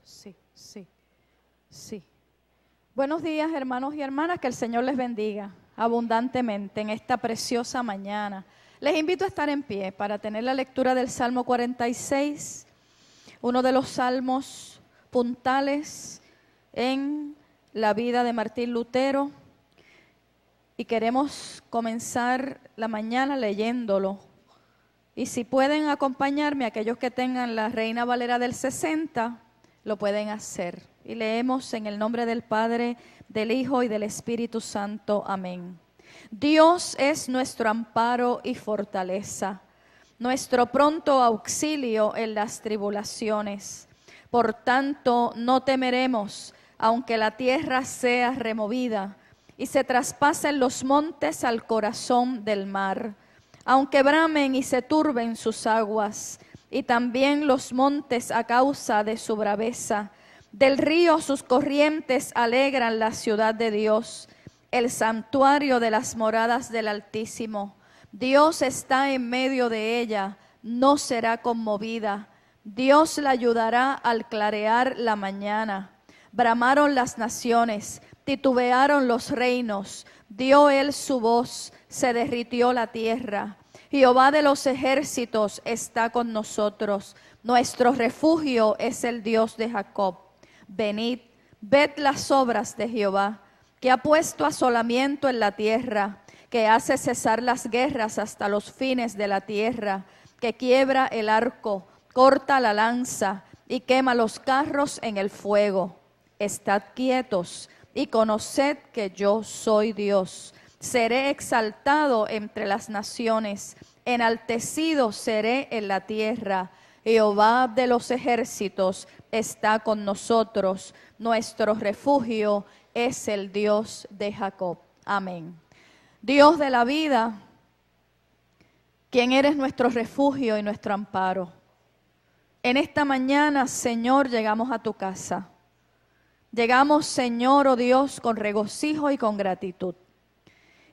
Sí, sí, sí. Buenos días, hermanos y hermanas, que el Señor les bendiga abundantemente en esta preciosa mañana. Les invito a estar en pie para tener la lectura del Salmo 46, uno de los salmos puntales en la vida de Martín Lutero. Y queremos comenzar la mañana leyéndolo. Y si pueden acompañarme, aquellos que tengan la Reina Valera del 60, lo pueden hacer. Y leemos en el nombre del Padre, del Hijo y del Espíritu Santo. Amén. Dios es nuestro amparo y fortaleza, nuestro pronto auxilio en las tribulaciones. Por tanto, no temeremos, aunque la tierra sea removida y se traspasen los montes al corazón del mar, aunque bramen y se turben sus aguas, y también los montes a causa de su braveza. Del río sus corrientes alegran la ciudad de Dios, el santuario de las moradas del Altísimo. Dios está en medio de ella, no será conmovida. Dios la ayudará al clarear la mañana. Bramaron las naciones, titubearon los reinos, dio él su voz, se derritió la tierra. Jehová de los ejércitos está con nosotros, nuestro refugio es el Dios de Jacob. Venid, ved las obras de Jehová, que ha puesto asolamiento en la tierra, que hace cesar las guerras hasta los fines de la tierra, que quiebra el arco, corta la lanza y quema los carros en el fuego. Estad quietos y conoced que yo soy Dios. Seré exaltado entre las naciones, enaltecido seré en la tierra. Jehová de los ejércitos está con nosotros, nuestro refugio es el Dios de Jacob. Amén. Dios de la vida, quien eres nuestro refugio y nuestro amparo. En esta mañana, Señor, llegamos a tu casa. Llegamos, Señor, oh Dios, con regocijo y con gratitud.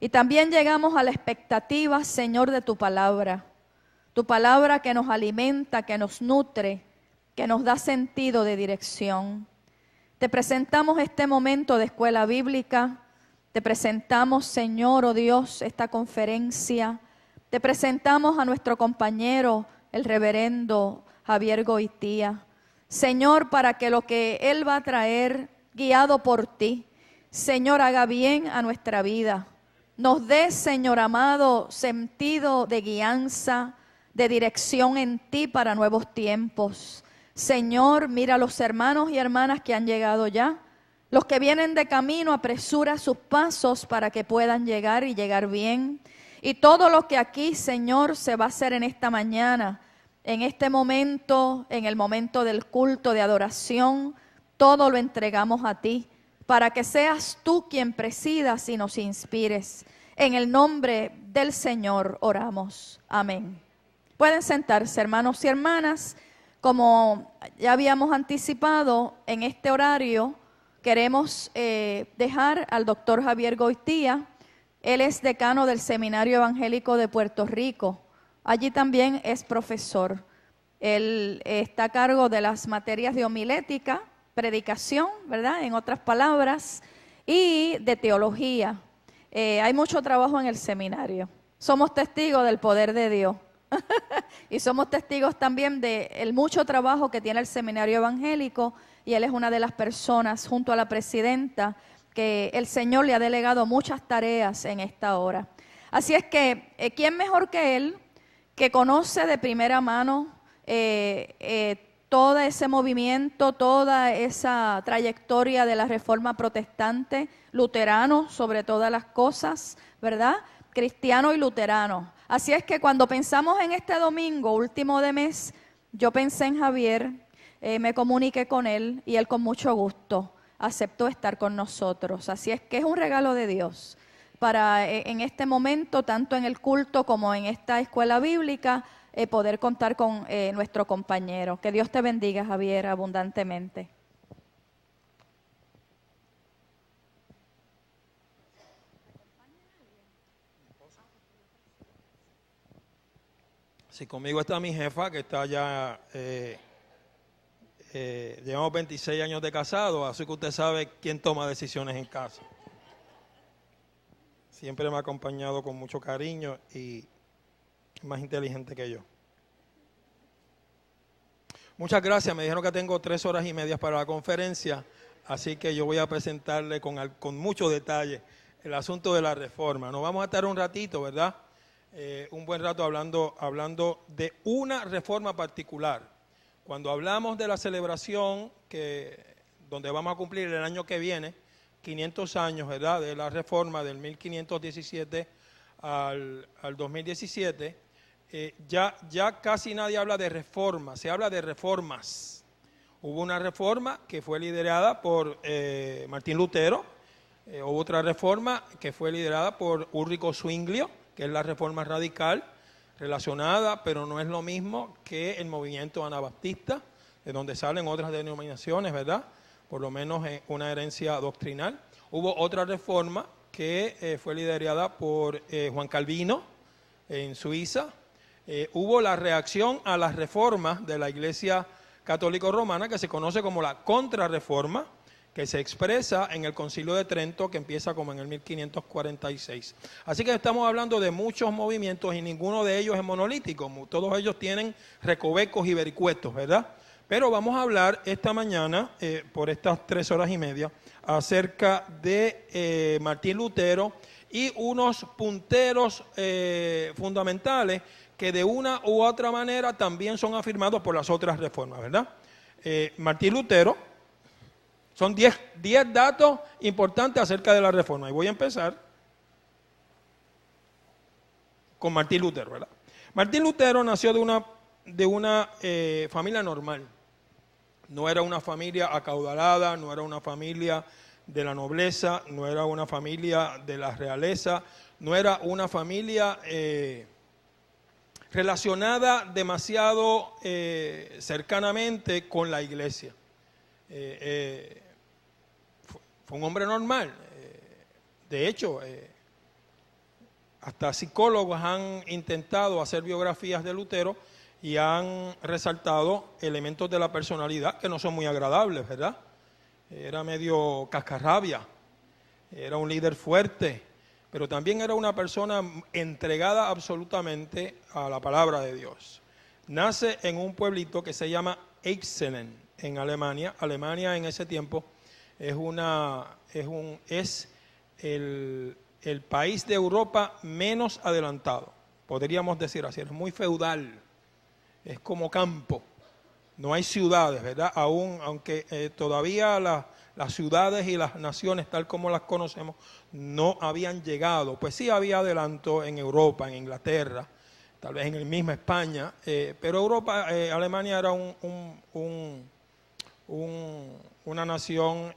Y también llegamos a la expectativa, Señor, de tu palabra. Tu palabra que nos alimenta, que nos nutre, que nos da sentido de dirección. Te presentamos este momento de escuela bíblica. Te presentamos, Señor, oh Dios, esta conferencia. Te presentamos a nuestro compañero, el reverendo Javier Goitía. Señor, para que lo que Él va a traer, guiado por ti, Señor, haga bien a nuestra vida. Nos dé, Señor amado, sentido de guianza, de dirección en ti para nuevos tiempos. Señor, mira a los hermanos y hermanas que han llegado ya. Los que vienen de camino, apresura sus pasos para que puedan llegar y llegar bien. Y todo lo que aquí, Señor, se va a hacer en esta mañana, en este momento, en el momento del culto de adoración, todo lo entregamos a ti, para que seas tú quien presidas y nos inspires. En el nombre del Señor oramos. Amén. Pueden sentarse, hermanos y hermanas. Como ya habíamos anticipado, en este horario queremos dejar al doctor Javier Goitía. Él es decano del Seminario Evangélico de Puerto Rico. Allí también es profesor. Él está a cargo de las materias de homilética, predicación, ¿verdad? En otras palabras, y de teología. Hay mucho trabajo en el seminario. Somos testigos del poder de Dios. Y somos testigos también del mucho trabajo que tiene el Seminario Evangélico, y él es una de las personas, junto a la presidenta, que el Señor le ha delegado muchas tareas en esta hora. Así es que, ¿quién mejor que él, que conoce de primera mano todo ese movimiento, toda esa trayectoria de la Reforma Protestante, luterano sobre todas las cosas, ¿verdad? Cristiano y luterano. Así es que cuando pensamos en este domingo, último de mes, yo pensé en Javier, me comuniqué con él y él con mucho gusto aceptó estar con nosotros. Así es que es un regalo de Dios para en este momento, tanto en el culto como en esta escuela bíblica, poder contar con nuestro compañero. Que Dios te bendiga, Javier, abundantemente. Sí, conmigo está mi jefa, que está allá llevamos 26 años de casado, así que usted sabe quién toma decisiones en casa. Siempre me ha acompañado con mucho cariño y es más inteligente que yo. Muchas gracias, me dijeron que tengo 3 horas y media para la conferencia, así que yo voy a presentarle con mucho detalle el asunto de la reforma. Nos vamos a estar un ratito, ¿verdad? Un buen rato hablando de una reforma particular. Cuando hablamos de la celebración donde vamos a cumplir el año que viene, 500 años, ¿verdad?, de la reforma del 1517 al 2017, ya casi nadie habla de reforma, se habla de reformas. Hubo una reforma que fue liderada por Martín Lutero, hubo otra reforma que fue liderada por Ulrico Zwinglio, que es la reforma radical, relacionada, pero no es lo mismo que el movimiento anabaptista, de donde salen otras denominaciones, ¿verdad?, por lo menos una herencia doctrinal. Hubo otra reforma que fue liderada por Juan Calvino en Suiza. Hubo la reacción a las reformas de la Iglesia Católica Romana, que se conoce como la Contrarreforma, que se expresa en el Concilio de Trento, que empieza como en el 1546. Así que estamos hablando de muchos movimientos y ninguno de ellos es monolítico. Todos ellos tienen recovecos y vericuetos, ¿verdad? Pero vamos a hablar esta mañana, por estas 3 horas y media, acerca de Martín Lutero y unos punteros fundamentales que de una u otra manera también son afirmados por las otras reformas, ¿verdad? Martín Lutero, son 10 datos importantes acerca de la reforma. Y voy a empezar con Martín Lutero, ¿verdad? Martín Lutero nació de una familia normal. No era una familia acaudalada, no era una familia de la nobleza, no era una familia de la realeza, no era una familia relacionada demasiado cercanamente con la iglesia. Fue un hombre normal. De hecho, hasta psicólogos han intentado hacer biografías de Lutero y han resaltado elementos de la personalidad que no son muy agradables, ¿verdad? Era medio cascarrabia, era un líder fuerte, pero también era una persona entregada absolutamente a la palabra de Dios. Nace en un pueblito que se llama Eichselen, en Alemania. Alemania en ese tiempo es el país de Europa menos adelantado, podríamos decir así, es muy feudal, es como campo, no hay ciudades, ¿verdad? Aunque todavía las ciudades y las naciones tal como las conocemos no habían llegado, pues sí había adelanto en Europa, en Inglaterra, tal vez en el mismo España, pero Europa, Alemania era una nación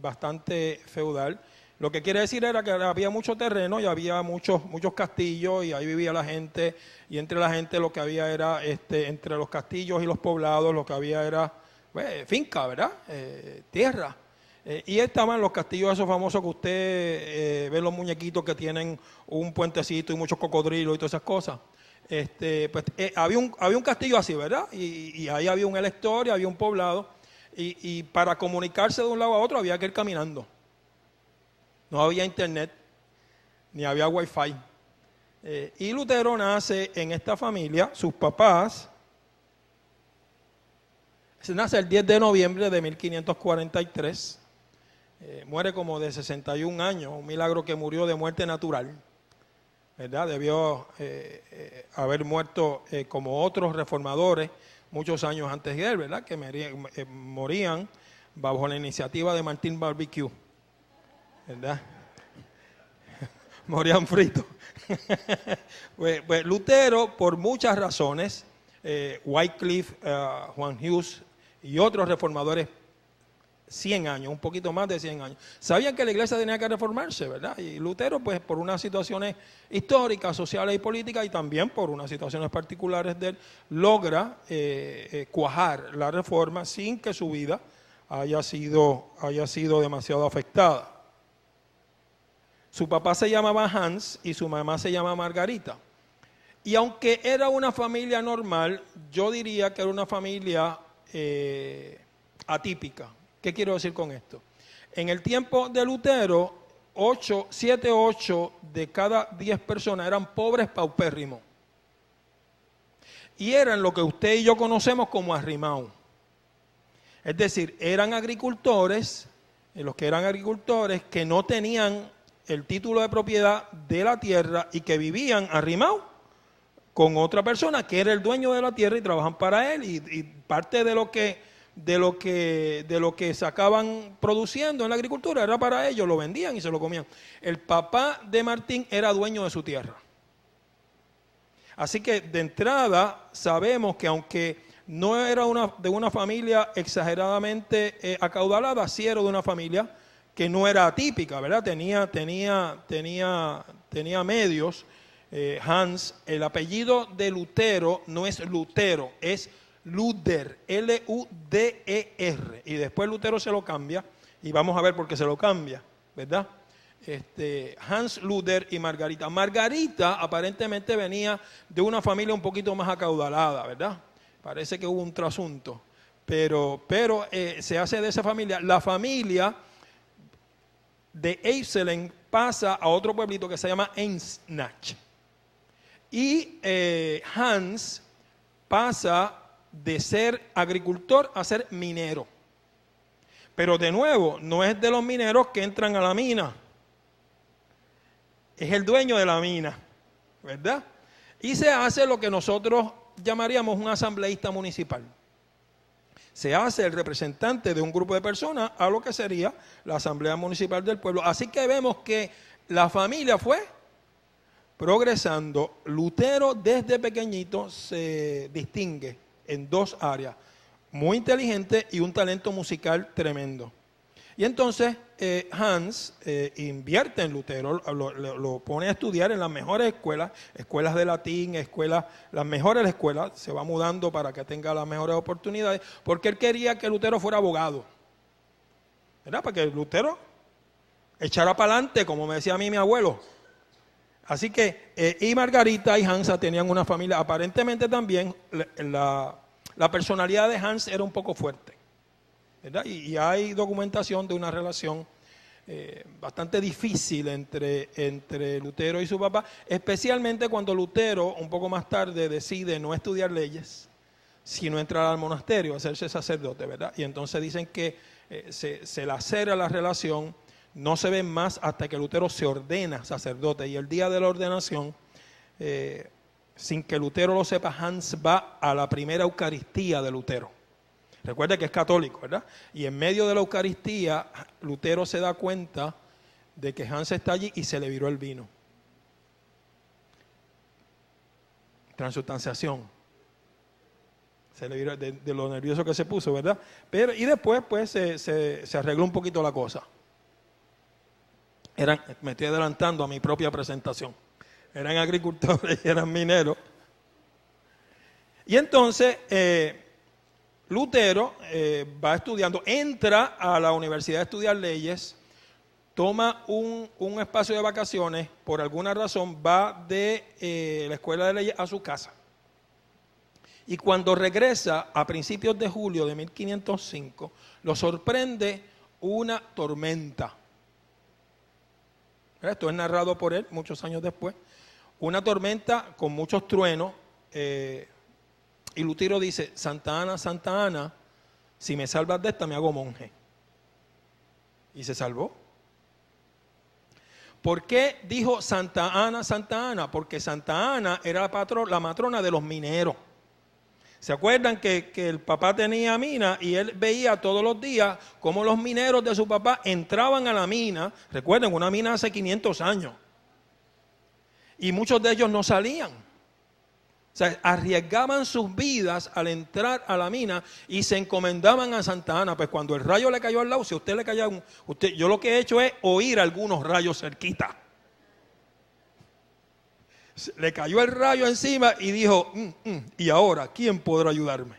bastante feudal. Lo que quiere decir era que había mucho terreno y había muchos castillos y ahí vivía la gente, y entre la gente lo que había era, entre los castillos y los poblados, lo que había era finca, ¿verdad? Tierra. Y estaban los castillos esos famosos que usted ve los muñequitos que tienen un puentecito y muchos cocodrilos y todas esas cosas. Había un castillo así, ¿verdad? Y ahí había un elector y había un poblado. Y para comunicarse de un lado a otro había que ir caminando. No había internet, ni había wifi. Y Lutero nace en esta familia, sus papás, nace el 10 de noviembre de 1543, muere como de 61 años, un milagro que murió de muerte natural, ¿verdad? Debió haber muerto como otros reformadores muchos años antes de él, ¿verdad? Que morían bajo la iniciativa de Martín Barbecue, ¿verdad? Morían fritos. Pues Lutero, por muchas razones, Wycliffe, Juan Hus y otros reformadores, 100 años, un poquito más de 100 años, sabían que la iglesia tenía que reformarse, ¿verdad? Y Lutero, pues por unas situaciones históricas, sociales y políticas, y también por unas situaciones particulares de él, logra cuajar la reforma sin que su vida haya sido demasiado afectada. Su papá se llamaba Hans y su mamá se llama Margarita. Y aunque era una familia normal, yo diría que era una familia atípica. ¿Qué quiero decir con esto? En el tiempo de Lutero, 7, 8 de cada 10 personas eran pobres paupérrimos. Y eran lo que usted y yo conocemos como arrimados. Es decir, eran agricultores, los que eran agricultores que no tenían el título de propiedad de la tierra y que vivían arrimados con otra persona que era el dueño de la tierra y trabajan para él, y parte de lo que sacaban produciendo en la agricultura era para ellos, lo vendían y se lo comían. El papá de Martín era dueño de su tierra. Así que de entrada sabemos que aunque no era de una familia exageradamente acaudalada, sí era de una familia que no era atípica, ¿verdad? Tenía medios. Hans, el apellido de Lutero no es Lutero, es Luder, L-U-D-E-R. Y después Lutero se lo cambia, y vamos a ver por qué se lo cambia, ¿verdad? Hans Luder y Margarita. Margarita aparentemente venía de una familia un poquito más acaudalada, ¿verdad? Parece que hubo un trasunto, pero se hace de esa familia. La familia de Eisleben pasa a otro pueblito que se llama Eisenach. Y Hans pasa de ser agricultor a ser minero. Pero de nuevo, no es de los mineros que entran a la mina. Es el dueño de la mina, ¿verdad? Y se hace lo que nosotros llamaríamos un asambleísta municipal. Se hace el representante de un grupo de personas a lo que sería la asamblea municipal del pueblo. Así que vemos que la familia fue progresando. Lutero desde pequeñito se distingue en dos áreas, muy inteligente y un talento musical tremendo. Y entonces Hans invierte en Lutero, lo pone a estudiar en las mejores escuelas de latín, las mejores escuelas, se va mudando para que tenga las mejores oportunidades, porque él quería que Lutero fuera abogado, ¿verdad? Para que Lutero echara para adelante, como me decía a mí mi abuelo. Así que, y Margarita y Hans tenían una familia, aparentemente también la personalidad de Hans era un poco fuerte, ¿verdad? Y hay documentación de una relación bastante difícil entre Lutero y su papá, especialmente cuando Lutero, un poco más tarde, decide no estudiar leyes, sino entrar al monasterio, hacerse sacerdote, ¿verdad? Y entonces dicen que se lacera la relación. No se ven más hasta que Lutero se ordena sacerdote, y el día de la ordenación, sin que Lutero lo sepa, Hans va a la primera Eucaristía de Lutero. Recuerde que es católico, ¿verdad? Y en medio de la Eucaristía, Lutero se da cuenta de que Hans está allí y se le viró el vino. Transustanciación. Se le viró de lo nervioso que se puso, ¿verdad? Y después pues se arregló un poquito la cosa. Me estoy adelantando a mi propia presentación. Eran agricultores y eran mineros. Y entonces Lutero va estudiando, entra a la universidad a estudiar leyes, toma un espacio de vacaciones, por alguna razón va de la escuela de leyes a su casa. Y cuando regresa a principios de julio de 1505, lo sorprende una tormenta. Esto es narrado por él muchos años después. Una tormenta con muchos truenos. Y Lutero dice: Santa Ana, si me salvas de esta, me hago monje. Y se salvó. ¿Por qué dijo Santa Ana? Porque Santa Ana era la matrona de los mineros. ¿Se acuerdan que el papá tenía mina y él veía todos los días cómo los mineros de su papá entraban a la mina? Recuerden, una mina hace 500 años. Y muchos de ellos no salían. O sea, arriesgaban sus vidas al entrar a la mina y se encomendaban a Santa Ana. Pues cuando el rayo le cayó al lado, si a usted le cayó, yo lo que he hecho es oír algunos rayos cerquita. Le cayó el rayo encima y dijo: ¿y ahora quién podrá ayudarme?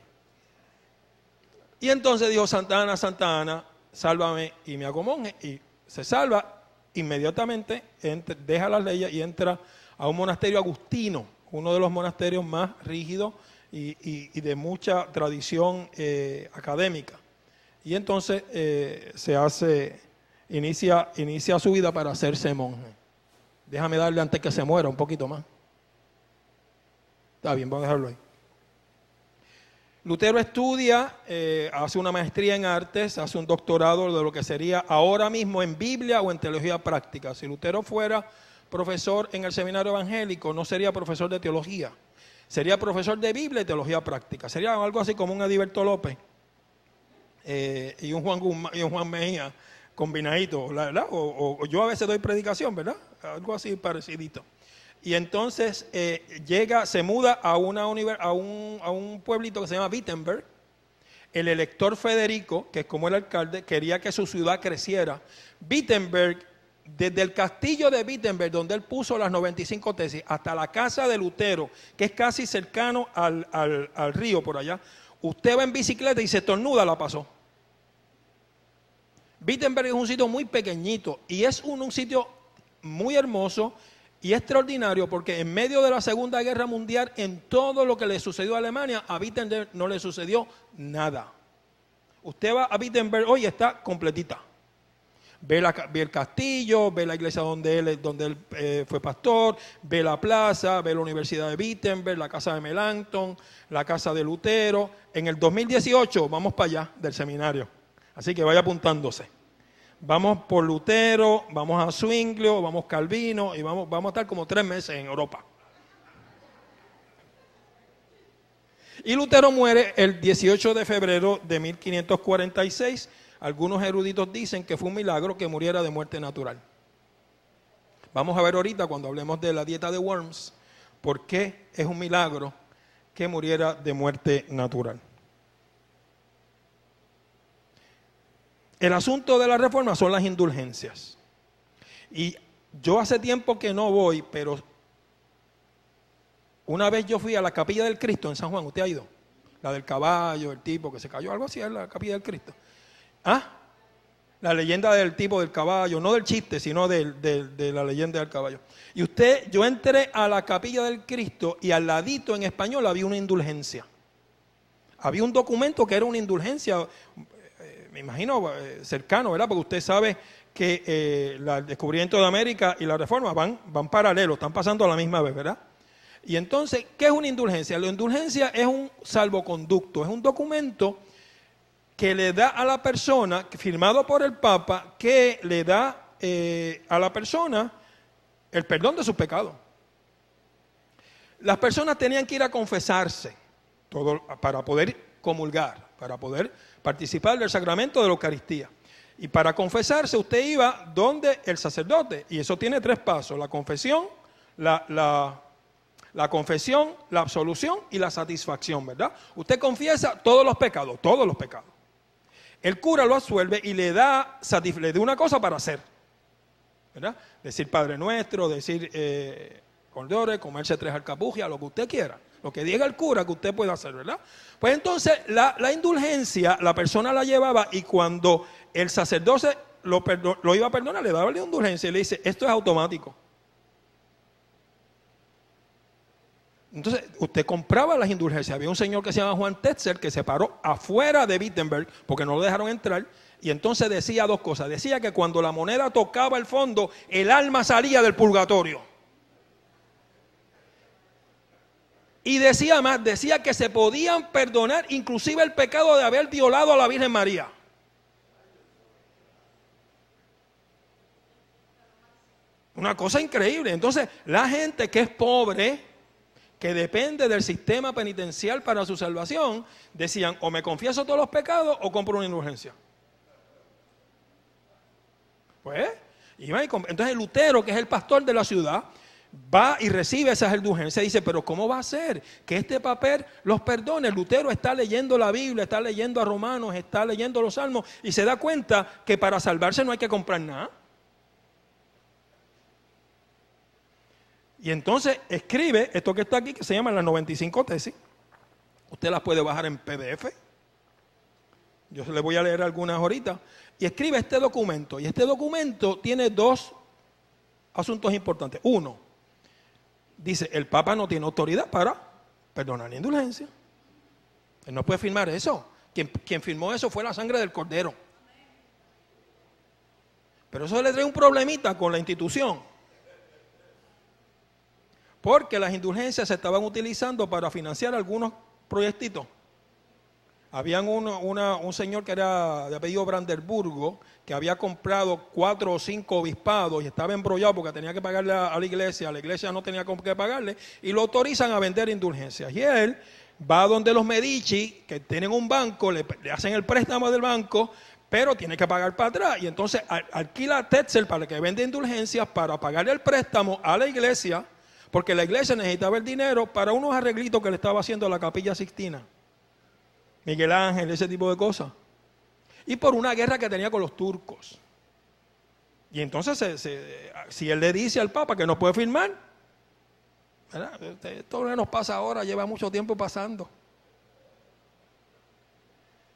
Y entonces dijo: Santa Ana, sálvame y me hago monje. Y se salva inmediatamente, deja las leyes y entra a un monasterio agustino, uno de los monasterios más rígidos y de mucha tradición académica. Y entonces inicia su vida para hacerse monje. Déjame darle antes que se muera un poquito más. Está bien, vamos a dejarlo ahí. Lutero estudia, hace una maestría en artes, hace un doctorado de lo que sería ahora mismo en Biblia o en teología práctica. Si Lutero fuera profesor en el seminario evangélico, no sería profesor de teología, sería profesor de Biblia y teología práctica. Sería algo así como un Ediberto López y un Juan Mejía combinadito, ¿verdad? O yo a veces doy predicación, ¿verdad? Algo así parecidito. Y entonces se muda a un pueblito que se llama Wittenberg. El elector Federico, que es como el alcalde, quería que su ciudad creciera. Wittenberg, desde el castillo de Wittenberg, donde él puso las 95 tesis, hasta la casa de Lutero, que es casi cercano al río por allá, usted va en bicicleta y se estornuda, la pasó. Wittenberg es un sitio muy pequeñito y es un sitio muy hermoso y extraordinario, porque en medio de la Segunda Guerra Mundial, en todo lo que le sucedió a Alemania, a Wittenberg no le sucedió nada. Usted va a Wittenberg hoy, está completita. Ve el castillo, ve la iglesia donde él fue pastor, ve la plaza, ve la Universidad de Wittenberg, la casa de Melanchthon, la casa de Lutero. En el 2018 vamos para allá del seminario, así que vaya apuntándose. Vamos por Lutero, vamos a Zwinglio, vamos Calvino y vamos a estar como 3 meses en Europa. Y Lutero muere el 18 de febrero de 1546. Algunos eruditos dicen que fue un milagro que muriera de muerte natural. Vamos a ver ahorita, cuando hablemos de la dieta de Worms, por qué es un milagro que muriera de muerte natural. El asunto de la reforma son las indulgencias. Y yo hace tiempo que no voy, pero una vez yo fui a la Capilla del Cristo en San Juan. ¿Usted ha ido? La del caballo, el tipo que se cayó, algo así es la Capilla del Cristo. ¿Ah? La leyenda del tipo del caballo, no del chiste, sino de la leyenda del caballo. Y yo entré a la Capilla del Cristo y al ladito en español había una indulgencia. Había un documento que era una indulgencia, me imagino cercano, ¿verdad? Porque usted sabe que el descubrimiento de América y la reforma van paralelos, están pasando a la misma vez, ¿verdad? Y entonces, ¿qué es una indulgencia? La indulgencia es un salvoconducto, es un documento que le da a la persona, firmado por el Papa, que le da a la persona el perdón de sus pecados. Las personas tenían que ir a confesarse para poder comulgar, para poder participar del sacramento de la Eucaristía. Y para confesarse usted iba donde el sacerdote, y eso tiene 3 pasos: la confesión, la confesión, la absolución y la satisfacción, ¿verdad? Usted confiesa todos los pecados, todos los pecados. El cura lo absuelve y le da una cosa para hacer, ¿verdad? Decir Padre Nuestro, decir Cordore, comerse 3 alcapugias, lo que usted quiera, lo que diga el cura que usted pueda hacer, ¿verdad? Pues entonces la indulgencia la persona la llevaba, y cuando el sacerdote lo iba a perdonar, le daba la indulgencia y le dice: esto es automático. Entonces, usted compraba las indulgencias. Había un señor que se llama Juan Tetzel que se paró afuera de Wittenberg porque no lo dejaron entrar, y entonces decía 2 cosas. Decía que cuando la moneda tocaba el fondo, el alma salía del purgatorio. Y decía más, decía que se podían perdonar inclusive el pecado de haber violado a la Virgen María. Una cosa increíble. Entonces, la gente que es pobre, que depende del sistema penitencial para su salvación, decían: o me confieso todos los pecados o compro una indulgencia. Pues, entonces Lutero, que es el pastor de la ciudad, va y recibe esas indulgencias y dice: pero ¿cómo va a ser que este papel los perdone? Lutero está leyendo la Biblia, está leyendo a Romanos, está leyendo los Salmos, y se da cuenta que para salvarse no hay que comprar nada. Y entonces escribe esto que está aquí, que se llama las 95 tesis. Usted las puede bajar en PDF. Yo le voy a leer algunas ahorita. Y escribe este documento. Y este documento tiene 2 asuntos importantes. Uno, dice: el Papa no tiene autoridad para perdonar la indulgencia. Él no puede firmar eso. Quien firmó eso fue la sangre del Cordero. Pero eso le trae un problemita con la institución. Porque las indulgencias se estaban utilizando para financiar algunos proyectitos. Habían un señor que era de apellido Brandenburgo, que había comprado 4 o 5 obispados y estaba embrollado porque tenía que pagarle a la iglesia no tenía que pagarle, y lo autorizan a vender indulgencias. Y él va donde los Medici, que tienen un banco, le hacen el préstamo del banco, pero tiene que pagar para atrás. Y entonces alquila a Tetzel para que venda indulgencias para pagarle el préstamo a la iglesia, porque la iglesia necesitaba el dinero para unos arreglitos que le estaba haciendo a la Capilla Sixtina. Miguel Ángel, ese tipo de cosas. Y por una guerra que tenía con los turcos. Y entonces, si él le dice al Papa que no puede firmar, ¿verdad? Esto que nos pasa ahora lleva mucho tiempo pasando.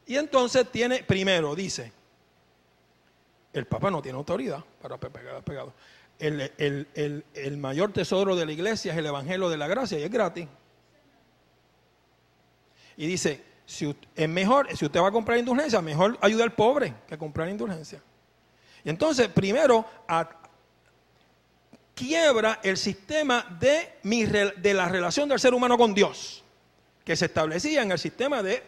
Y entonces primero dice, el Papa no tiene autoridad para pegar pegado. El mayor tesoro de la iglesia es el Evangelio de la Gracia y es gratis. Y dice, si usted va a comprar indulgencia, mejor ayuda al pobre que comprar indulgencia. Y entonces, primero, quiebra el sistema de la relación del ser humano con Dios, que se establecía en el sistema de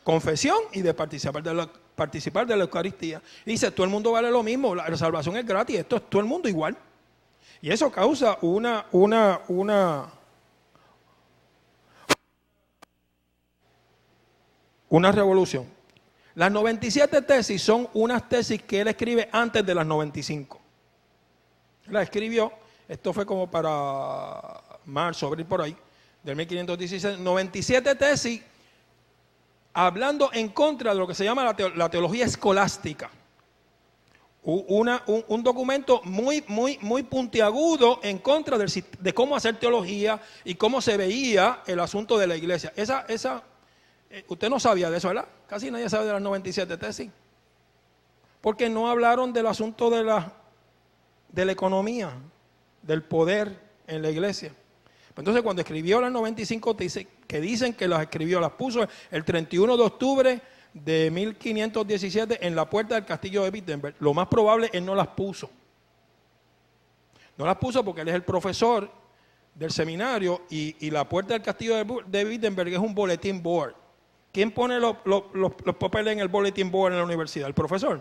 confesión y de participar de la Eucaristía. Y dice, todo el mundo vale lo mismo, la salvación es gratis, esto es todo el mundo igual. Y eso causa una revolución. Las 97 tesis son unas tesis que él escribe antes de las 95. Él las escribió, esto fue como para marzo, abril por ahí, del 1516, 97 tesis hablando en contra de lo que se llama la teología escolástica. Un documento muy puntiagudo en contra de cómo hacer teología y cómo se veía el asunto de la iglesia. Usted no sabía de eso, ¿verdad? Casi nadie sabe de las 97 tesis. Porque no hablaron del asunto de la economía, del poder en la iglesia. Entonces, cuando escribió las 95 tesis, que dicen que las puso el 31 de octubre de 1517 en la puerta del castillo de Wittenberg, lo más probable él no las puso. No las puso porque él es el profesor del seminario y la puerta del castillo de Wittenberg es un bulletin board. ¿Quién pone los papeles en el bulletin board en la universidad? ¿El profesor?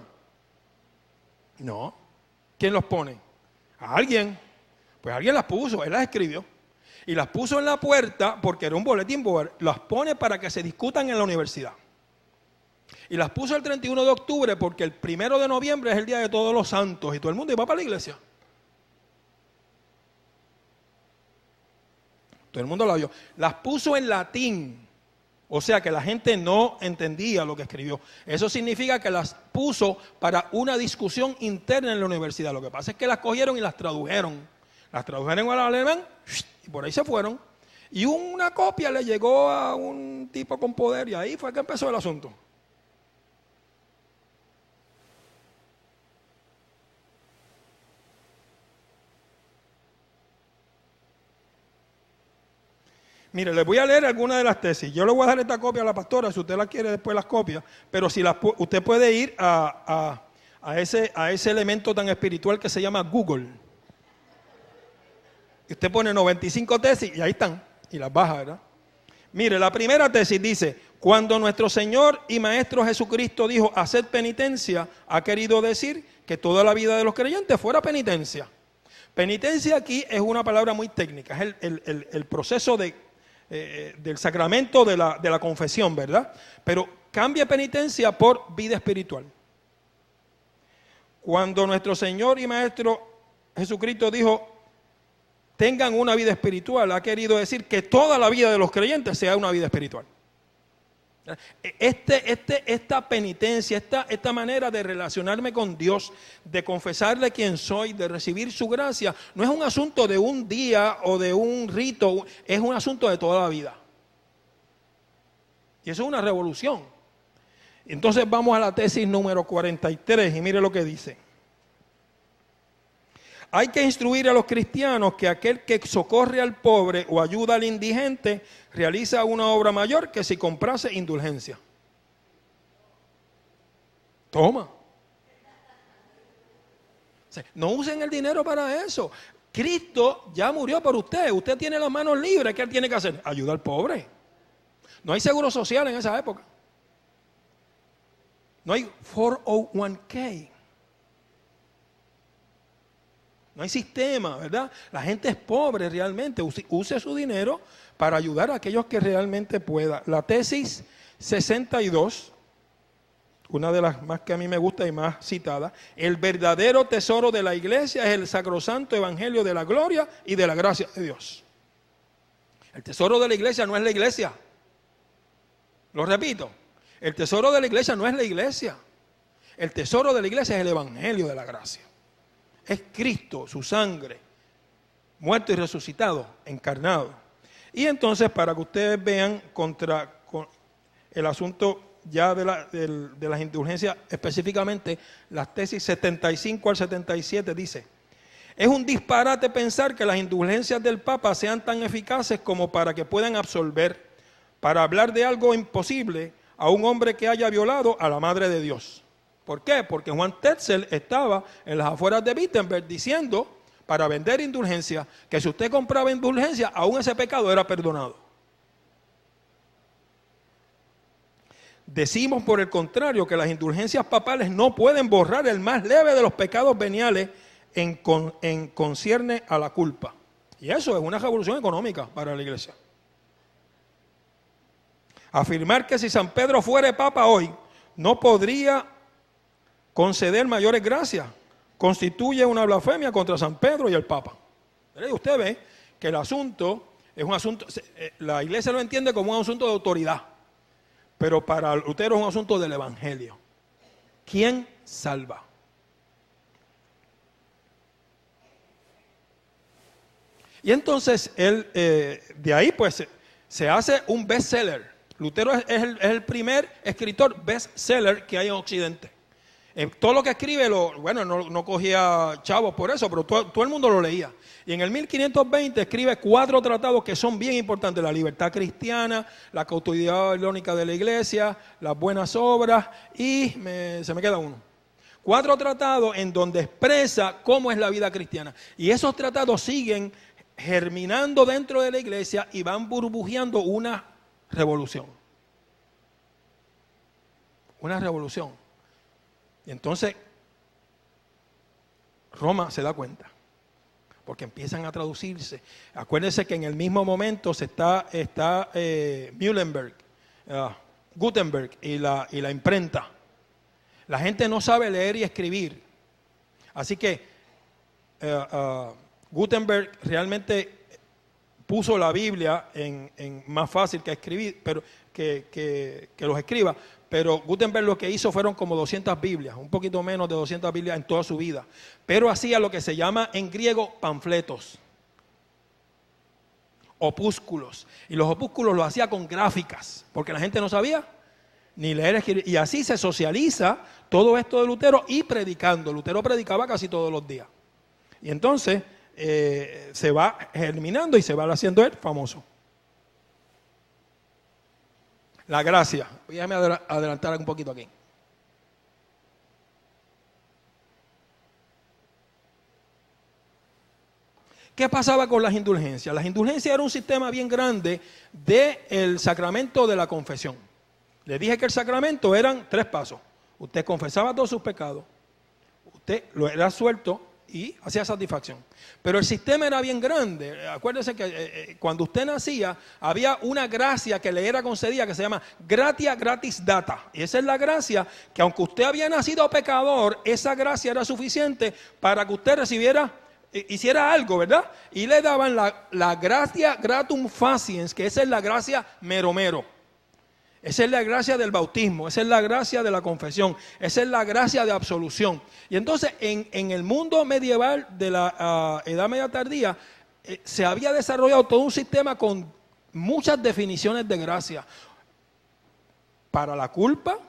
No. ¿Quién los pone? ¿A alguien? Pues alguien las puso, él las escribió. Y las puso en la puerta porque era un bulletin board. Las pone para que se discutan en la universidad. Y las puso el 31 de octubre porque el 1 de noviembre es el Día de Todos los Santos y todo el mundo iba para la iglesia. Todo el mundo la vio. Las puso en latín. O sea que la gente no entendía lo que escribió. Eso significa que las puso para una discusión interna en la universidad. Lo que pasa es que las cogieron y las tradujeron. Las tradujeron al alemán y por ahí se fueron. Y una copia le llegó a un tipo con poder y ahí fue que empezó el asunto. Mire, les voy a leer algunas de las tesis. Yo le voy a dar esta copia a la pastora, si usted la quiere después las copia, pero si usted puede ir a ese elemento tan espiritual que se llama Google. Y usted pone 95 tesis y ahí están, y las baja, ¿verdad? Mire, la primera tesis dice, cuando nuestro Señor y Maestro Jesucristo dijo, haced penitencia, ha querido decir que toda la vida de los creyentes fuera penitencia. Penitencia aquí es una palabra muy técnica, es el proceso del sacramento de la confesión, ¿verdad? Pero cambia penitencia por vida espiritual. Cuando nuestro Señor y Maestro Jesucristo dijo, tengan una vida espiritual, ha querido decir que toda la vida de los creyentes sea una vida espiritual. Esta penitencia, esta manera de relacionarme con Dios, de confesarle quién soy, de recibir su gracia, no es un asunto de un día o de un rito, es un asunto de toda la vida. Y eso es una revolución. Entonces vamos a la tesis número 43 y mire lo que dice. hay que instruir a los cristianos que aquel que socorre al pobre o ayuda al indigente realiza una obra mayor que si comprase indulgencia. Toma. No usen el dinero para eso. Cristo ya murió por usted. Usted tiene las manos libres. ¿Qué tiene que hacer? Ayuda al pobre. No hay seguro social en esa época. No hay 401k. No hay sistema, ¿verdad? La gente es pobre realmente. Use su dinero para ayudar a aquellos que realmente pueda. La tesis 62, una de las más que a mí me gusta y más citada, el verdadero tesoro de la iglesia es el sacrosanto evangelio de la gloria y de la gracia de Dios. El tesoro de la iglesia no es la iglesia. Lo repito, el tesoro de la iglesia no es la iglesia. El tesoro de la iglesia es el evangelio de la gracia. Es Cristo, su sangre, muerto y resucitado, encarnado. Y entonces, para que ustedes vean con el asunto ya de las indulgencias, específicamente las tesis 75 al 77 dice: es un disparate pensar que las indulgencias del Papa sean tan eficaces como para que puedan absolver, para hablar de algo imposible, a un hombre que haya violado a la Madre de Dios. ¿Por qué? Porque Juan Tetzel estaba en las afueras de Wittenberg diciendo, para vender indulgencia, que si usted compraba indulgencia, aún ese pecado era perdonado. Decimos, por el contrario, que las indulgencias papales no pueden borrar el más leve de los pecados veniales en concierne a la culpa. Y eso es una revolución económica para la iglesia. Afirmar que si San Pedro fuere papa hoy, no podría conceder mayores gracias, constituye una blasfemia contra San Pedro y el Papa. Usted ve que el asunto es un asunto, la iglesia lo entiende como un asunto de autoridad, pero para Lutero es un asunto del evangelio. ¿Quién salva? Y entonces él, de ahí pues se hace un bestseller. Lutero es el primer escritor bestseller que hay en Occidente. Todo lo que escribe, no cogía chavos por eso, pero todo el mundo lo leía. Y en el 1520 escribe 4 tratados que son bien importantes: la libertad cristiana, la cautividad babilónica de la iglesia, las buenas obras y se me queda uno. 4 tratados en donde expresa cómo es la vida cristiana. Y esos tratados siguen germinando dentro de la iglesia y van burbujeando una revolución. Una revolución. Y entonces Roma se da cuenta, porque empiezan a traducirse. Acuérdense que en el mismo momento está Mühlenberg, Gutenberg y la imprenta. La gente no sabe leer y escribir. Así que Gutenberg realmente puso la Biblia en más fácil que escribir, pero que los escriba. Pero Gutenberg lo que hizo fueron como 200 Biblias, un poquito menos de 200 Biblias en toda su vida. Pero hacía lo que se llama en griego panfletos, opúsculos. Y los opúsculos los hacía con gráficas, porque la gente no sabía ni leer, escribir. Y así se socializa todo esto de Lutero y predicando. Lutero predicaba casi todos los días. Y entonces se va germinando y se va haciendo él famoso. La gracia. Déjame adelantar un poquito aquí. ¿Qué pasaba con las indulgencias? Las indulgencias era un sistema bien grande del sacramento de la confesión. Les dije que el sacramento eran 3 pasos. Usted confesaba todos sus pecados, usted lo era suelto y hacía satisfacción. Pero el sistema era bien grande. Acuérdese que cuando usted nacía, había una gracia que le era concedida que se llama gratia gratis data. Y esa es la gracia que, aunque usted había nacido pecador, esa gracia era suficiente para que usted hiciera algo, ¿verdad? Y le daban la gratia gratum faciens, que esa es la gracia mero. Esa es la gracia del bautismo, esa es la gracia de la confesión, esa es la gracia de absolución. Y entonces en el mundo medieval de la Edad Media tardía se había desarrollado todo un sistema con muchas definiciones de gracia. Para la culpa,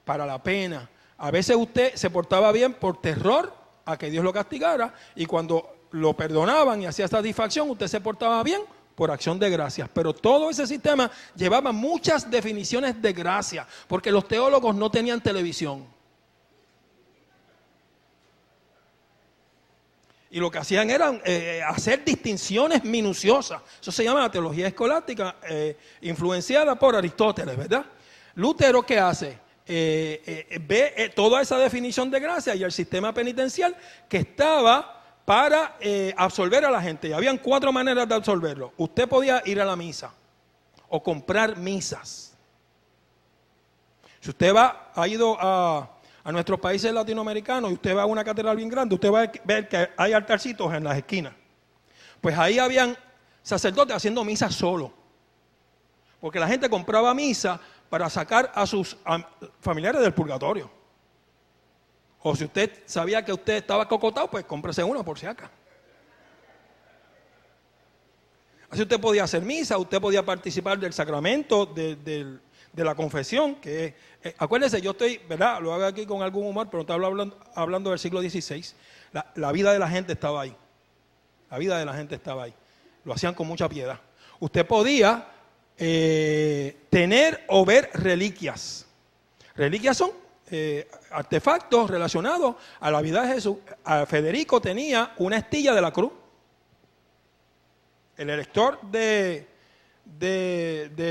para la pena. A veces usted se portaba bien por terror a que Dios lo castigara, y cuando lo perdonaban y hacía satisfacción, usted se portaba bien por acción de gracias. Pero todo ese sistema llevaba muchas definiciones de gracia, porque los teólogos no tenían televisión. Y lo que hacían era hacer distinciones minuciosas. Eso se llama la teología escolástica, influenciada por Aristóteles, ¿verdad? Lutero, ¿qué hace? Ve toda esa definición de gracia y el sistema penitencial que estaba para absolver a la gente. Y habían 4 maneras de absolverlo. Usted podía ir a la misa o comprar misas. Si usted ha ido a nuestros países latinoamericanos y usted va a una catedral bien grande, usted va a ver que hay altarcitos en las esquinas. Pues ahí habían sacerdotes haciendo misa solo. Porque la gente compraba misa para sacar a sus familiares del purgatorio. O si usted sabía que usted estaba cocotado, pues cómprese una por si acaso. Así usted podía hacer misa, usted podía participar del sacramento de la confesión, que acuérdese, yo estoy, ¿verdad? Lo hago aquí con algún humor, pero no estoy hablando del siglo XVI. La vida de la gente estaba ahí. La vida de la gente estaba ahí. Lo hacían con mucha piedad. Usted podía tener o ver reliquias. Reliquias son artefactos relacionados a la vida de Jesús. Federico tenía una estilla de la cruz. El elector de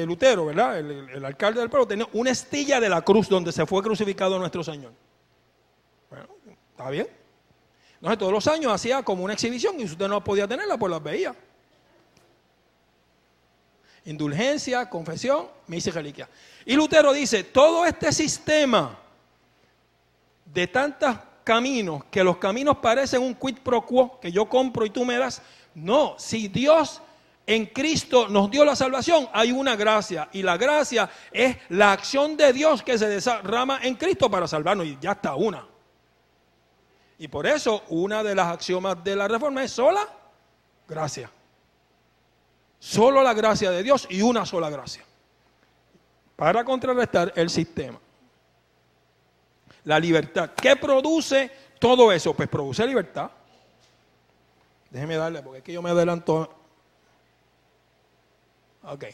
Lutero, ¿verdad? El alcalde del pueblo tenía una estilla de la cruz donde se fue crucificado nuestro Señor. Bueno, está bien. Entonces todos los años hacía como una exhibición y si usted no podía tenerla, pues las veía. Indulgencia, confesión, misa y reliquia. Y Lutero dice, todo este sistema de tantos caminos, que los caminos parecen un quid pro quo, que yo compro y tú me das. No, si Dios en Cristo nos dio la salvación, hay una gracia. Y la gracia es la acción de Dios que se derrama en Cristo para salvarnos. Y ya está una. Y por eso una de las axiomas de la Reforma es sola gracia. Solo la gracia de Dios y una sola gracia. Para contrarrestar el sistema. La libertad. ¿Qué produce todo eso? Pues produce libertad. Déjeme darle, porque es que yo me adelanto. Ok.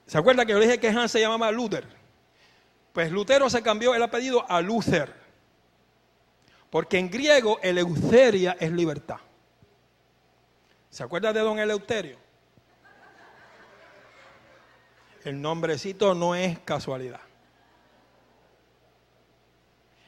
¿Se acuerda que yo le dije que Hans se llamaba Luther? Pues Lutero se cambió el apellido a Luther. Porque en griego, eleuteria es libertad. ¿Se acuerda de don Eleuterio? El nombrecito no es casualidad.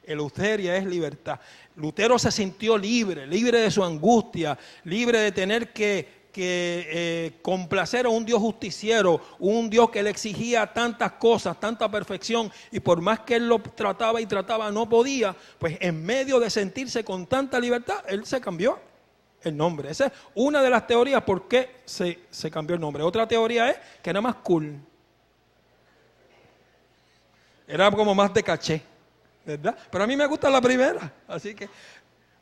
Eleuteria es libertad. Lutero se sintió libre de su angustia, libre de tener que complacer a un Dios justiciero, un Dios que le exigía tantas cosas, tanta perfección, y por más que él lo trataba y trataba, no podía. Pues en medio de sentirse con tanta libertad, él se cambió el nombre. Esa es una de las teorías por qué se cambió el nombre. Otra teoría es que era más cool. Era como más de caché, ¿verdad? Pero a mí me gusta la primera, así que...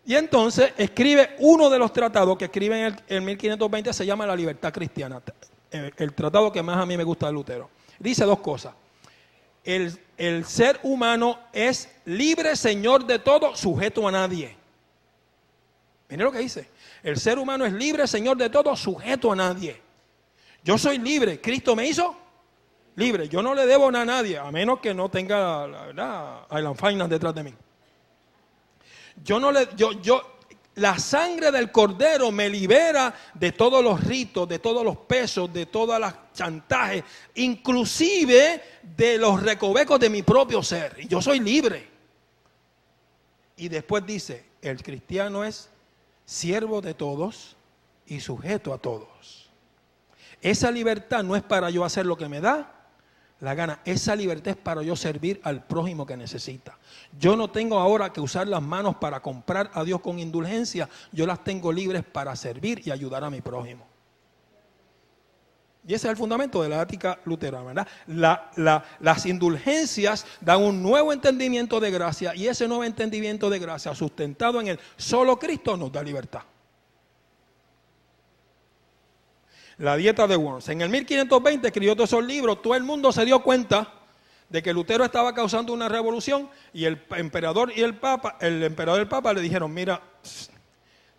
Y entonces escribe uno de los tratados que escribe en el 1520, se llama La Libertad Cristiana. El tratado que más a mí me gusta de Lutero. Dice 2 cosas. El ser humano es libre señor de todo, sujeto a nadie. Mire lo que dice. El ser humano es libre señor de todo, sujeto a nadie. Yo soy libre. Cristo me hizo libre. Yo no le debo nada a nadie, a menos que no tenga, la verdad, Island Finance detrás de mí. La sangre del Cordero me libera de todos los ritos, de todos los pesos, de todas las chantajes, inclusive de los recovecos de mi propio ser. Y yo soy libre. Y después dice, el cristiano es siervo de todos y sujeto a todos. Esa libertad no es para yo hacer lo que me da la gana. Esa libertad es para yo servir al prójimo que necesita. Yo no tengo ahora que usar las manos para comprar a Dios con indulgencia. Yo las tengo libres para servir y ayudar a mi prójimo. Y ese es el fundamento de la ética luterana, ¿verdad? Las indulgencias dan un nuevo entendimiento de gracia, y ese nuevo entendimiento de gracia, sustentado en el solo Cristo, nos da libertad. La dieta de Worms. En el 1520 escribió todos esos libros. Todo el mundo se dio cuenta de que Lutero estaba causando una revolución y el emperador y el papa le dijeron, mira,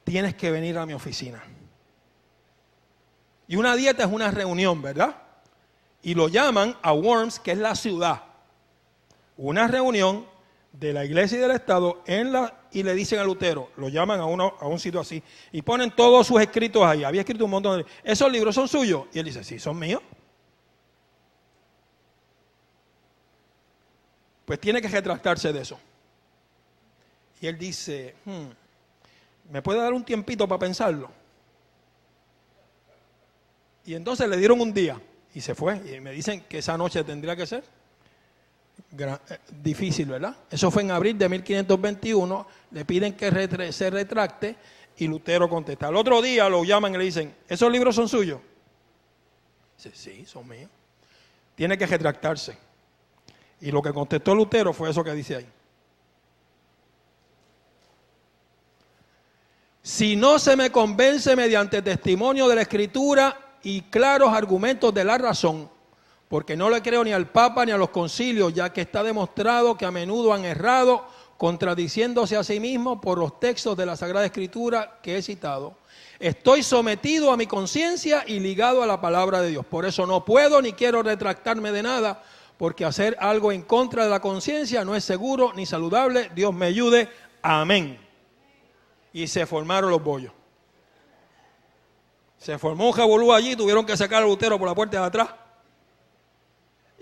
tienes que venir a mi oficina. Y una dieta es una reunión, ¿verdad? Y lo llaman a Worms, que es la ciudad. Una reunión de la iglesia y del Estado y le dicen a Lutero, lo llaman a un sitio así, y ponen todos sus escritos ahí. Había escrito un montón de... ¿Esos libros son suyos? Y él dice, sí, son míos. Pues tiene que retractarse de eso. Y él dice, ¿me puede dar un tiempito para pensarlo? Y entonces le dieron un día y se fue. Y me dicen que esa noche tendría que ser difícil, ¿verdad? Eso fue en abril de 1521. Le piden que se retracte y Lutero contesta. Al otro día lo llaman y le dicen, ¿esos libros son suyos? Dice, sí, son míos. Tiene que retractarse. Y lo que contestó Lutero fue eso que dice ahí. Si no se me convence mediante testimonio de la Escritura y claros argumentos de la razón, porque no le creo ni al Papa ni a los concilios, ya que está demostrado que a menudo han errado, contradiciéndose a sí mismos por los textos de la Sagrada Escritura que he citado. Estoy sometido a mi conciencia y ligado a la palabra de Dios. Por eso no puedo ni quiero retractarme de nada, porque hacer algo en contra de la conciencia no es seguro ni saludable. Dios me ayude. Amén. Y se formaron los bollos. Se formó un revolú allí, tuvieron que sacar a Lutero por la puerta de atrás.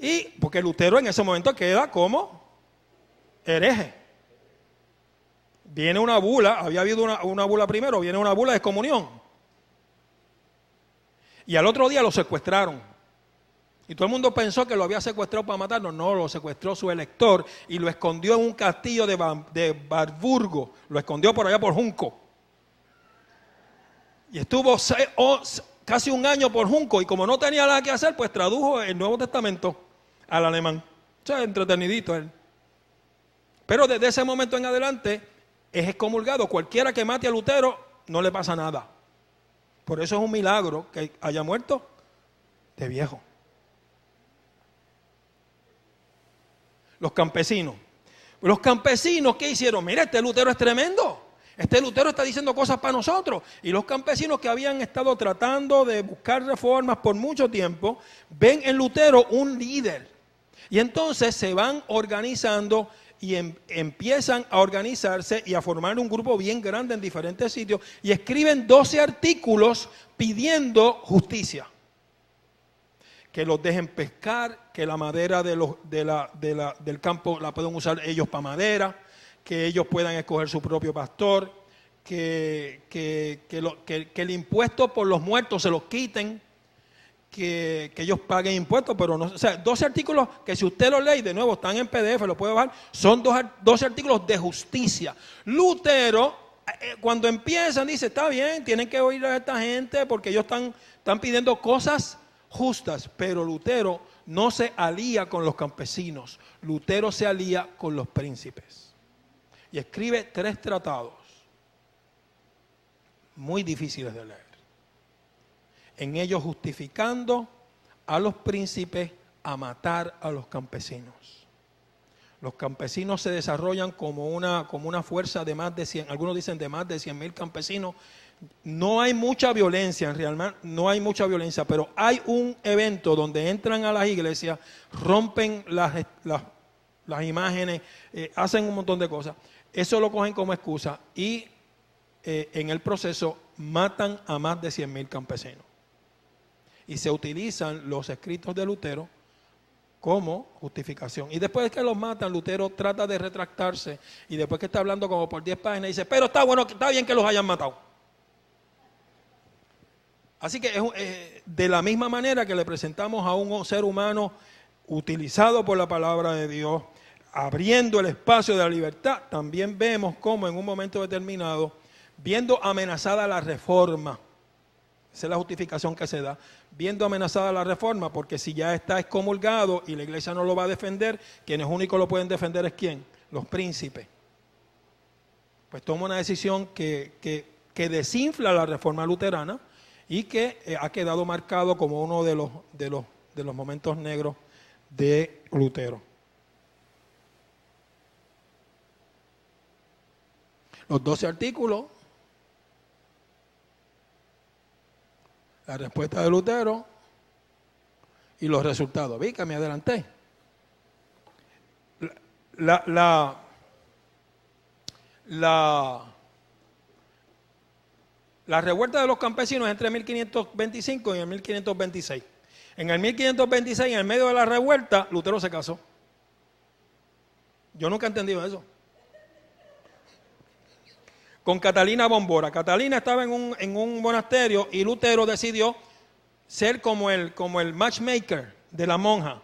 Y porque Lutero en ese momento queda como hereje. Viene una bula, había habido una bula primero, viene una bula de excomunión. Y al otro día lo secuestraron. Y todo el mundo pensó que lo había secuestrado para matarlo. No, lo secuestró su elector y lo escondió en un castillo de Warburgo. Lo escondió por allá por Junco. Y estuvo casi un año por Junco. Y como no tenía nada que hacer, pues tradujo el Nuevo Testamento al alemán. O sea, entretenidito él. Pero desde ese momento en adelante es excomulgado. Cualquiera que mate a Lutero no le pasa nada. Por eso es un milagro que haya muerto de viejo. Los campesinos. Los campesinos, ¿qué hicieron? Mira, este Lutero es tremendo. Este Lutero está diciendo cosas para nosotros. Y los campesinos que habían estado tratando de buscar reformas por mucho tiempo, ven en Lutero un líder. Y entonces se van organizando y empiezan a organizarse y a formar un grupo bien grande en diferentes sitios. Y escriben 12 artículos pidiendo justicia. Que los dejen pescar, que la madera del campo la pueden usar ellos para madera, que ellos puedan escoger su propio pastor, que el impuesto por los muertos se los quiten, que ellos paguen impuestos, pero no, o sea, 12 artículos que si usted los lee, de nuevo están en PDF, lo puede bajar, son 12 artículos de justicia. Lutero, cuando empiezan, dice, está bien, tienen que oír a esta gente porque ellos están pidiendo cosas justas, pero Lutero no se alía con los campesinos, Lutero se alía con los príncipes y escribe 3 tratados muy difíciles de leer, en ellos justificando a los príncipes a matar a los campesinos. Los campesinos se desarrollan como una fuerza de más de 100, algunos dicen de más de 100,000 campesinos. No hay mucha violencia, en realidad no hay mucha violencia, pero hay un evento donde entran a las iglesias, rompen las imágenes, hacen un montón de cosas. Eso lo cogen como excusa y en el proceso matan a más de 100,000 campesinos. Y se utilizan los escritos de Lutero como justificación. Y después que los matan, Lutero trata de retractarse y después que está hablando como por 10 páginas dice, pero está bueno, está bien que los hayan matado. Así que de la misma manera que le presentamos a un ser humano utilizado por la palabra de Dios, abriendo el espacio de la libertad, también vemos cómo en un momento determinado, viendo amenazada la reforma, esa es la justificación que se da, viendo amenazada la reforma, porque si ya está excomulgado y la iglesia no lo va a defender, quienes únicos lo pueden defender es ¿quién? Los príncipes. Pues toma una decisión que desinfla la reforma luterana y que ha quedado marcado como uno de los momentos negros de Lutero. los 12 artículos, la respuesta de Lutero y los resultados. Vi que me adelanté. La revuelta de los campesinos es entre 1525 y el 1526. En el 1526, en el medio de la revuelta, Lutero se casó. Yo nunca he entendido eso. Con Catalina Bombora. Catalina estaba en un monasterio y Lutero decidió ser como el matchmaker de la monja.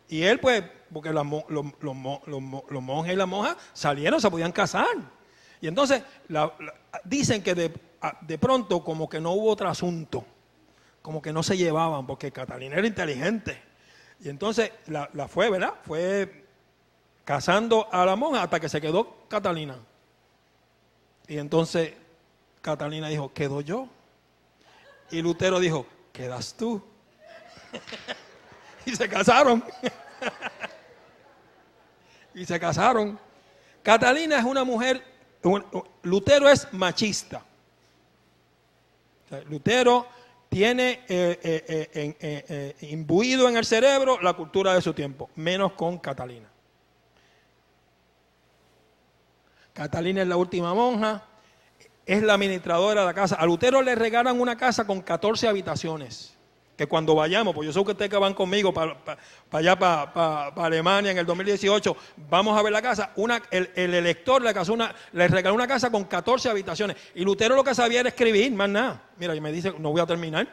Y él pues, porque los monjes y las monjas salieron, se podían casar. Y entonces dicen que de pronto como que no hubo otro asunto, como que no se llevaban, porque Catalina era inteligente. Y entonces la fue, ¿verdad? Fue casando a la monja hasta que se quedó Catalina. Y entonces Catalina dijo, ¿quedo yo? Y Lutero dijo, ¿quedas tú? Y se casaron. Y se casaron. Catalina es una mujer, Lutero es machista. O sea, Lutero tiene imbuido en el cerebro la cultura de su tiempo, menos con Catalina. Catalina es la última monja, es la administradora de la casa. A Lutero le regalan una casa con 14 habitaciones. Que cuando vayamos, pues yo sé que ustedes que van conmigo para allá, para Alemania en el 2018, vamos a ver la casa. El elector le regaló una casa con 14 habitaciones. Y Lutero lo que sabía era escribir, más nada. Mira, y me dice, no voy a terminar.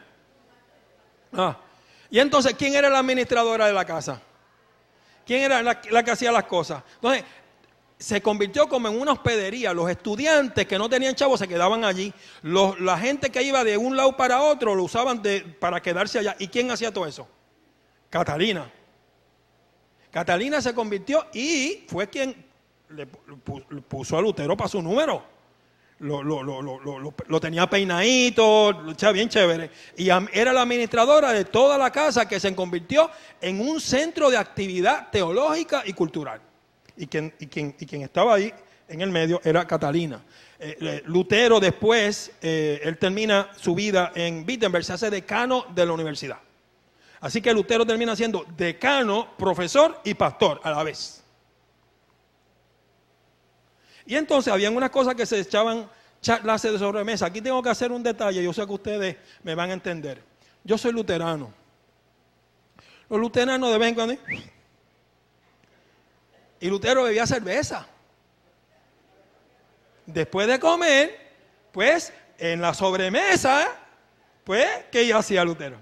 Y entonces, ¿quién era la administradora de la casa? ¿Quién era la que hacía las cosas? Entonces, se convirtió como en una hospedería. Los estudiantes que no tenían chavos se quedaban allí. La gente que iba de un lado para otro lo usaban para quedarse allá. ¿Y quién hacía todo eso? Catalina. Catalina se convirtió y fue quien le puso a Lutero para su número. Lo tenía peinadito, bien chévere. Y era la administradora de toda la casa, que se convirtió en un centro de actividad teológica y cultural. Y quien estaba ahí en el medio era Catalina. Lutero después, él termina su vida en Wittenberg, se hace decano de la universidad. Así que Lutero termina siendo decano, profesor y pastor a la vez. Y entonces habían unas cosas que se echaban clases de sobremesa. Aquí tengo que hacer un detalle, yo sé que ustedes me van a entender. Yo soy luterano. Los luteranos de vez en cuando... Y Lutero bebía cerveza. Después de comer, pues, en la sobremesa, pues, ¿qué hacía Lutero?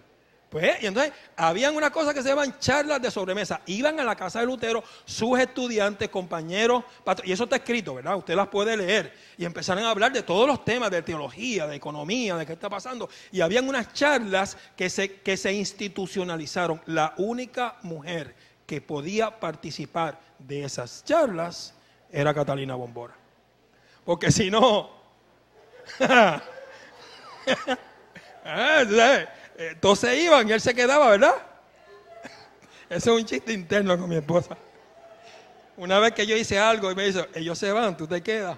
Pues, y entonces, habían unas cosas que se llaman charlas de sobremesa. Iban a la casa de Lutero sus estudiantes, compañeros, y eso está escrito, ¿verdad? Usted las puede leer. Y empezaron a hablar de todos los temas de teología, de economía, de qué está pasando. Y habían unas charlas que se institucionalizaron. La única mujer que podía participar de esas charlas era Catalina Bombora. Porque si no, todos se iban y él se quedaba, ¿verdad? Ese es un chiste interno con mi esposa. Una vez que yo hice algo y me dice, ellos se van, tú te quedas.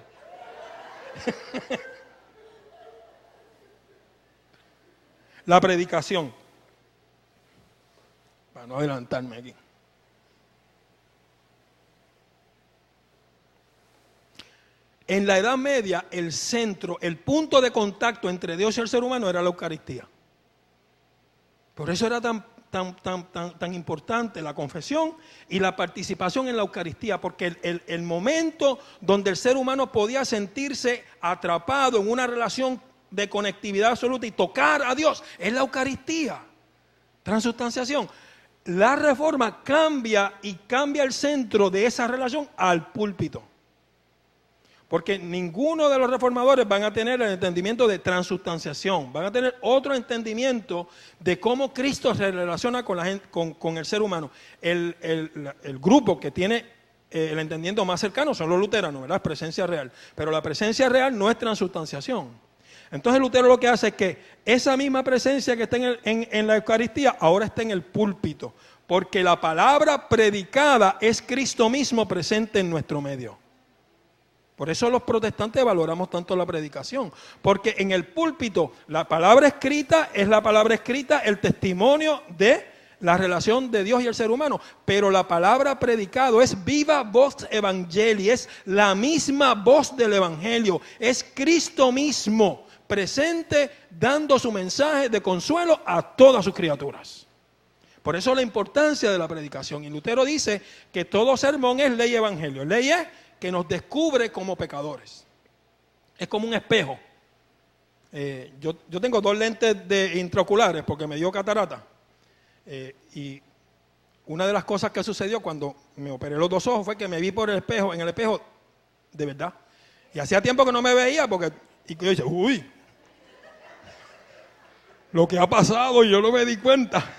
La predicación. Para no adelantarme aquí. En la Edad Media, el centro, el punto de contacto entre Dios y el ser humano era la Eucaristía. Por eso era tan importante la confesión y la participación en la Eucaristía, porque el momento donde el ser humano podía sentirse atrapado en una relación de conectividad absoluta y tocar a Dios es la Eucaristía. Transustanciación. La Reforma cambia el centro de esa relación al púlpito. Porque ninguno de los reformadores van a tener el entendimiento de transustanciación, van a tener otro entendimiento de cómo Cristo se relaciona con la gente, con el ser humano. El grupo que tiene el entendimiento más cercano son los luteranos, ¿verdad? Es presencia real. Pero la presencia real no es transustanciación. Entonces Lutero lo que hace es que esa misma presencia que está en la Eucaristía ahora está en el púlpito. Porque la palabra predicada es Cristo mismo presente en nuestro medio. Por eso los protestantes valoramos tanto la predicación, porque en el púlpito la palabra escrita es la palabra escrita, el testimonio de la relación de Dios y el ser humano, pero la palabra predicado es viva voz evangelii, es la misma voz del evangelio, es Cristo mismo presente dando su mensaje de consuelo a todas sus criaturas. Por eso la importancia de la predicación. Y Lutero dice que todo sermón es ley y evangelio. Ley es que nos descubre como pecadores. Es como un espejo. Yo tengo 2 lentes intraoculares porque me dio catarata. Y una de las cosas que sucedió cuando me operé los 2 ojos fue que me vi por el espejo, en el espejo de verdad. Y hacía tiempo que no me veía y yo decía, uy, lo que ha pasado y yo no me di cuenta.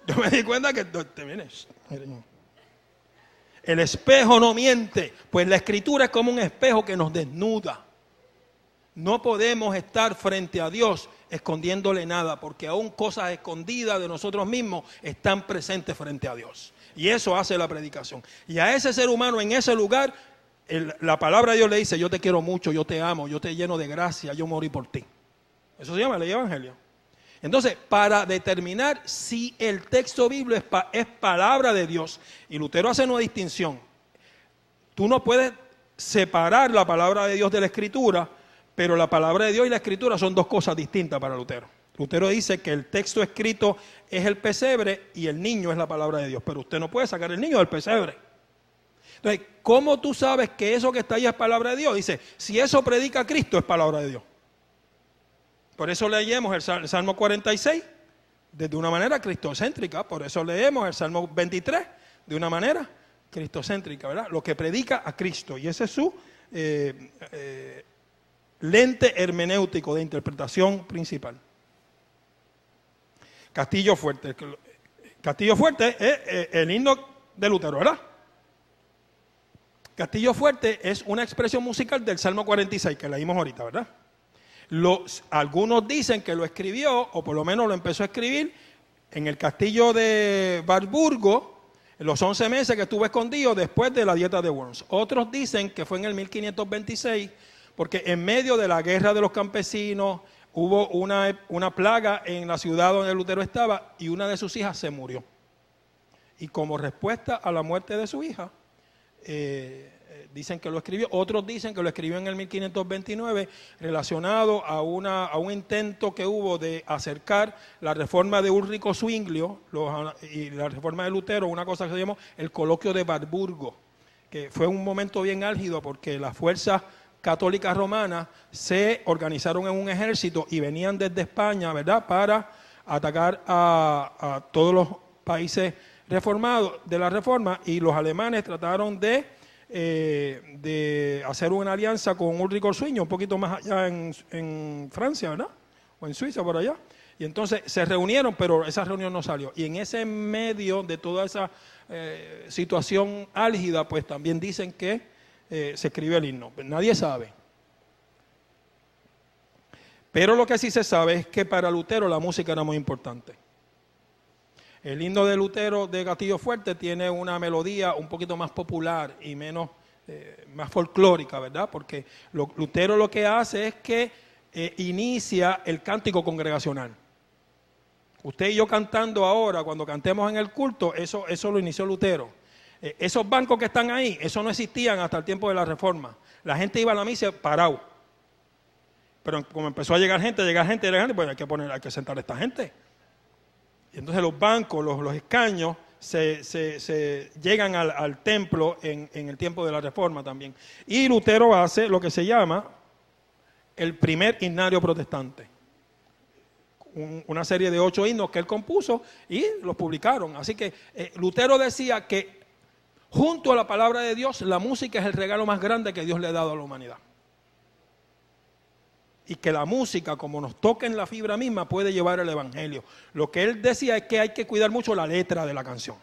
Yo me di cuenta que el espejo no miente, pues la escritura es como un espejo que nos desnuda. No podemos estar frente a Dios escondiéndole nada, porque aún cosas escondidas de nosotros mismos están presentes frente a Dios. Y eso hace la predicación. Y a ese ser humano en ese lugar, la palabra de Dios le dice, yo te quiero mucho, yo te amo, yo te lleno de gracia, yo morí por ti. Eso se llama ley y evangelio. Entonces, para determinar si el texto bíblico es palabra de Dios, y Lutero hace una distinción, tú no puedes separar la palabra de Dios de la Escritura, pero la palabra de Dios y la Escritura son 2 cosas distintas para Lutero. Lutero dice que el texto escrito es el pesebre y el niño es la palabra de Dios, pero usted no puede sacar el niño del pesebre. Entonces, ¿cómo tú sabes que eso que está ahí es palabra de Dios? Dice, si eso predica Cristo es palabra de Dios. Por eso leemos el Salmo 46 de una manera cristocéntrica. Por eso leemos el Salmo 23 de una manera cristocéntrica, ¿verdad? Lo que predica a Cristo. Y ese es su lente hermenéutico de interpretación principal. Castillo Fuerte. Castillo Fuerte es el himno de Lutero, ¿verdad? Castillo Fuerte es una expresión musical del Salmo 46 que leímos ahorita, ¿verdad? Algunos dicen que lo escribió, o por lo menos lo empezó a escribir, en el castillo de Warburgo, en los 11 meses que estuvo escondido después de la dieta de Worms. Otros dicen que fue en el 1526, porque en medio de la guerra de los campesinos hubo una plaga en la ciudad donde Lutero estaba y una de sus hijas se murió. Y como respuesta a la muerte de su hija, dicen que lo escribió, otros dicen que lo escribió en el 1529 relacionado a un intento que hubo de acercar la reforma de Ulrico Zwinglio y la reforma de Lutero, una cosa que se llamó el coloquio de Warburgo, que fue un momento bien álgido porque las fuerzas católicas romanas se organizaron en un ejército y venían desde España, ¿verdad?, para atacar a todos los países reformados de la reforma, y los alemanes trataron de hacer una alianza con Ulrico Zwinglio, un poquito más allá en Francia, ¿verdad? O en Suiza, por allá. Y entonces se reunieron, pero esa reunión no salió. Y en ese medio de toda esa situación álgida, pues también dicen que se escribe el himno. Nadie sabe. Pero lo que sí se sabe es que para Lutero la música era muy importante. El himno de Lutero de Castillo Fuerte tiene una melodía un poquito más popular y menos, más folclórica, ¿verdad? Porque Lutero lo que hace es que inicia el cántico congregacional. Usted y yo cantando ahora, cuando cantemos en el culto, eso lo inició Lutero. Esos bancos que están ahí, eso no existían hasta el tiempo de la Reforma. La gente iba a la misa parado. Pero como empezó a llegar gente, pues hay que sentar a esta gente. Y entonces los bancos, los escaños, se llegan al templo en el tiempo de la Reforma también. Y Lutero hace lo que se llama el primer himnario protestante. Una serie de 8 himnos que él compuso y los publicaron. Así que Lutero decía que junto a la palabra de Dios, la música es el regalo más grande que Dios le ha dado a la humanidad. Y que la música, como nos toca en la fibra misma, puede llevar el evangelio. Lo que él decía es que hay que cuidar mucho la letra de la canción.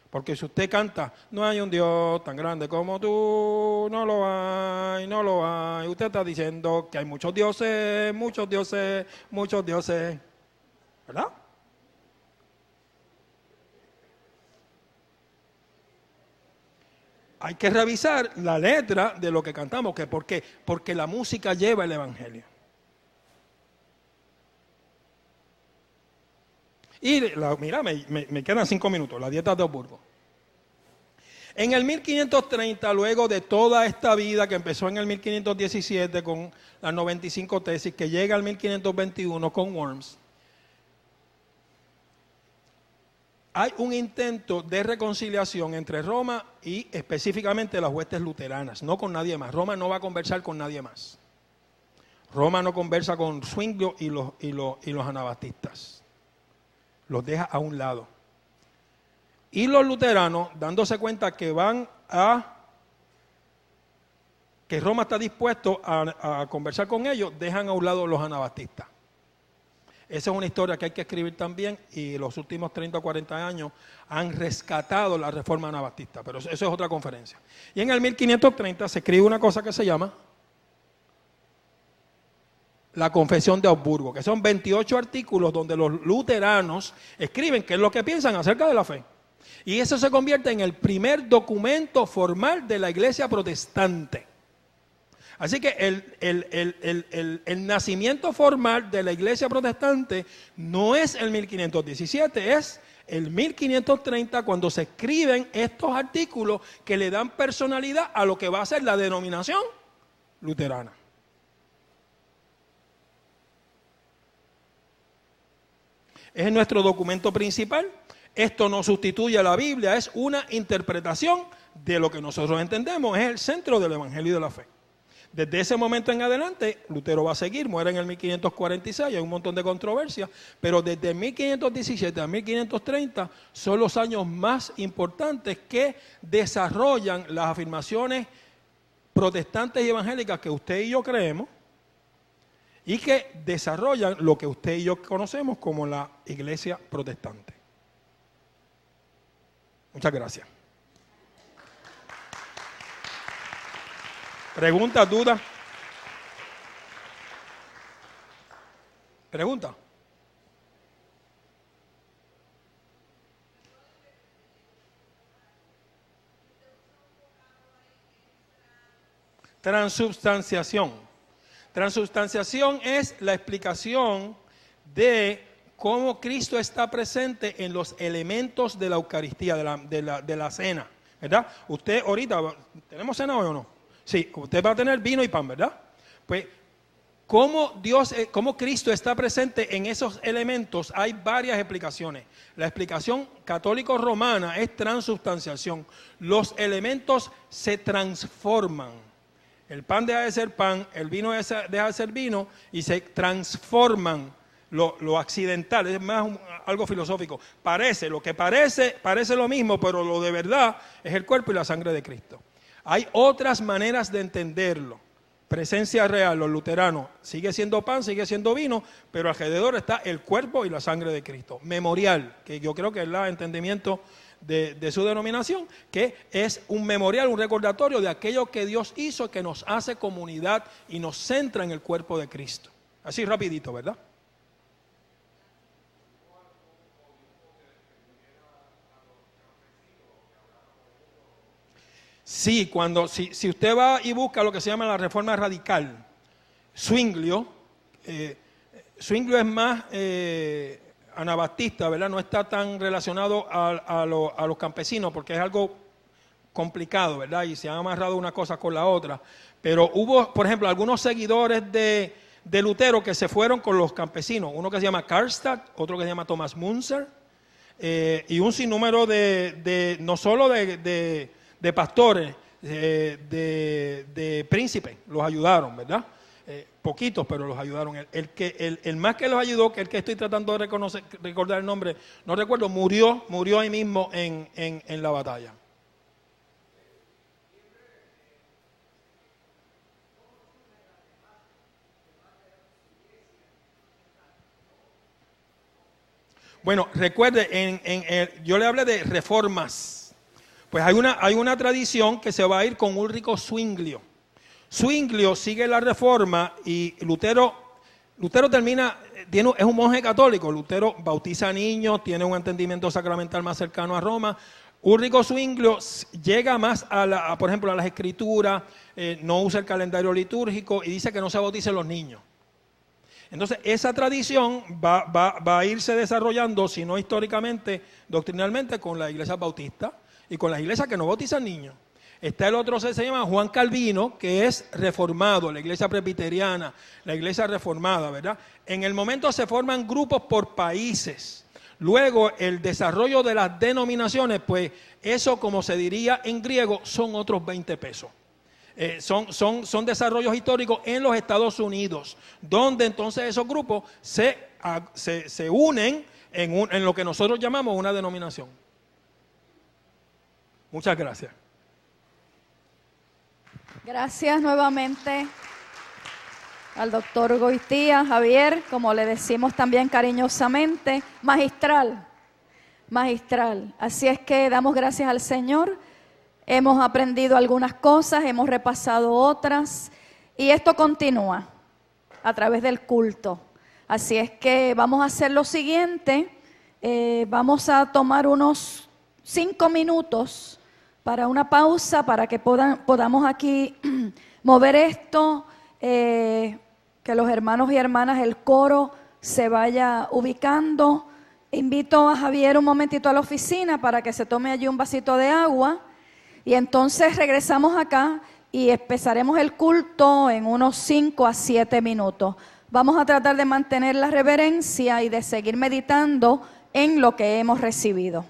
Porque si usted canta, no hay un Dios tan grande como tú, no lo hay, no lo hay. Usted está diciendo que hay muchos dioses, muchos dioses, muchos dioses. ¿Verdad? hay que revisar la letra de lo que cantamos. ¿Por qué? Porque la música lleva el evangelio. Y mira, me quedan 5 minutos, la dieta de Augsburgo. En el 1530, luego de toda esta vida que empezó en el 1517 con las 95 tesis, que llega al 1521 con Worms, hay un intento de reconciliación entre Roma y específicamente las huestes luteranas, no con nadie más. Roma no va a conversar con nadie más. Roma no conversa con Zwinglio y los anabaptistas. Los deja a un lado. Y los luteranos, dándose cuenta que que Roma está dispuesto a conversar con ellos, dejan a un lado los anabaptistas. Esa es una historia que hay que escribir también, y los últimos 30 o 40 años han rescatado la reforma anabaptista, pero eso es otra conferencia. Y en el 1530 se escribe una cosa que se llama la Confesión de Augsburgo, que son 28 artículos donde los luteranos escriben qué es lo que piensan acerca de la fe. Y eso se convierte en el primer documento formal de la iglesia protestante. Así que el nacimiento formal de la iglesia protestante no es el 1517, es el 1530, cuando se escriben estos artículos que le dan personalidad a lo que va a ser la denominación luterana. Es nuestro documento principal. Esto no sustituye a la Biblia, es una interpretación de lo que nosotros entendemos, es el centro del Evangelio de la fe. Desde ese momento en adelante, Lutero va a seguir, muere en el 1546, hay un montón de controversias, pero desde 1517 a 1530 son los años más importantes que desarrollan las afirmaciones protestantes y evangélicas que usted y yo creemos, y que desarrollan lo que usted y yo conocemos como la iglesia protestante. Muchas gracias. ¿Preguntas, dudas? ¿Pregunta? Transubstanciación. Transubstanciación es la explicación de cómo Cristo está presente en los elementos de la Eucaristía, de la cena, ¿verdad? Usted ahorita, ¿tenemos cena hoy o no? Sí, usted va a tener vino y pan, ¿verdad? Pues, cómo Cristo está presente en esos elementos, hay varias explicaciones. La explicación católico-romana es transubstanciación. Los elementos se transforman. El pan deja de ser pan, el vino deja de ser vino y se transforman. Lo accidental, es más algo filosófico. Parece lo mismo, pero lo de verdad es el cuerpo y la sangre de Cristo. Hay otras maneras de entenderlo. Presencia real, los luteranos, sigue siendo pan, sigue siendo vino, pero alrededor está el cuerpo y la sangre de Cristo. Memorial, que yo creo que es el entendimiento de su denominación, que es un memorial, un recordatorio de aquello que Dios hizo, que nos hace comunidad y nos centra en el cuerpo de Cristo. Así rapidito, ¿verdad? Sí, si usted va y busca lo que se llama la reforma radical, Zwinglio es más anabaptista, ¿verdad? No está tan relacionado a los campesinos porque es algo complicado, ¿verdad? Y se han amarrado una cosa con la otra. Pero hubo, por ejemplo, algunos seguidores de Lutero que se fueron con los campesinos. Uno que se llama Karlstadt, otro que se llama Thomas Müntzer, y un sinnúmero no solo de pastores, de príncipes, los ayudaron, ¿verdad? Poquitos, pero los ayudaron. El más que los ayudó, que el que estoy tratando de recordar el nombre, no recuerdo, murió ahí mismo en la batalla. Bueno, recuerde, yo le hablé de reformas. Pues hay una tradición que se va a ir con Ulrico Zwinglio. Zwinglio sigue la reforma y Lutero termina, es un monje católico. Lutero bautiza a niños, tiene un entendimiento sacramental más cercano a Roma. Ulrico Zwinglio llega más por ejemplo, a las escrituras, no usa el calendario litúrgico y dice que no se bauticen los niños. Entonces, esa tradición va a irse desarrollando, si no históricamente, doctrinalmente, con la iglesia bautista y con las iglesias que no bautizan niños. Está el otro, se llama Juan Calvino, que es reformado, la iglesia presbiteriana, la iglesia reformada, ¿verdad? En el momento se forman grupos por países. Luego, el desarrollo de las denominaciones, pues eso, como se diría en griego, son otros 20 pesos. Son desarrollos históricos en los Estados Unidos, donde entonces esos grupos se unen en lo que nosotros llamamos una denominación. Muchas gracias. Gracias nuevamente al doctor Goitía, Javier, como le decimos también cariñosamente, magistral. Así es que damos gracias al Señor. Hemos aprendido algunas cosas, hemos repasado otras y esto continúa a través del culto. Así es que vamos a hacer lo siguiente, vamos a tomar unos 5 minutos para una pausa, para que podamos aquí mover esto, que los hermanos y hermanas, el coro se vaya ubicando. Invito a Javier un momentito a la oficina para que se tome allí un vasito de agua. Y entonces regresamos acá y empezaremos el culto en unos 5 a 7 minutos. Vamos a tratar de mantener la reverencia y de seguir meditando en lo que hemos recibido.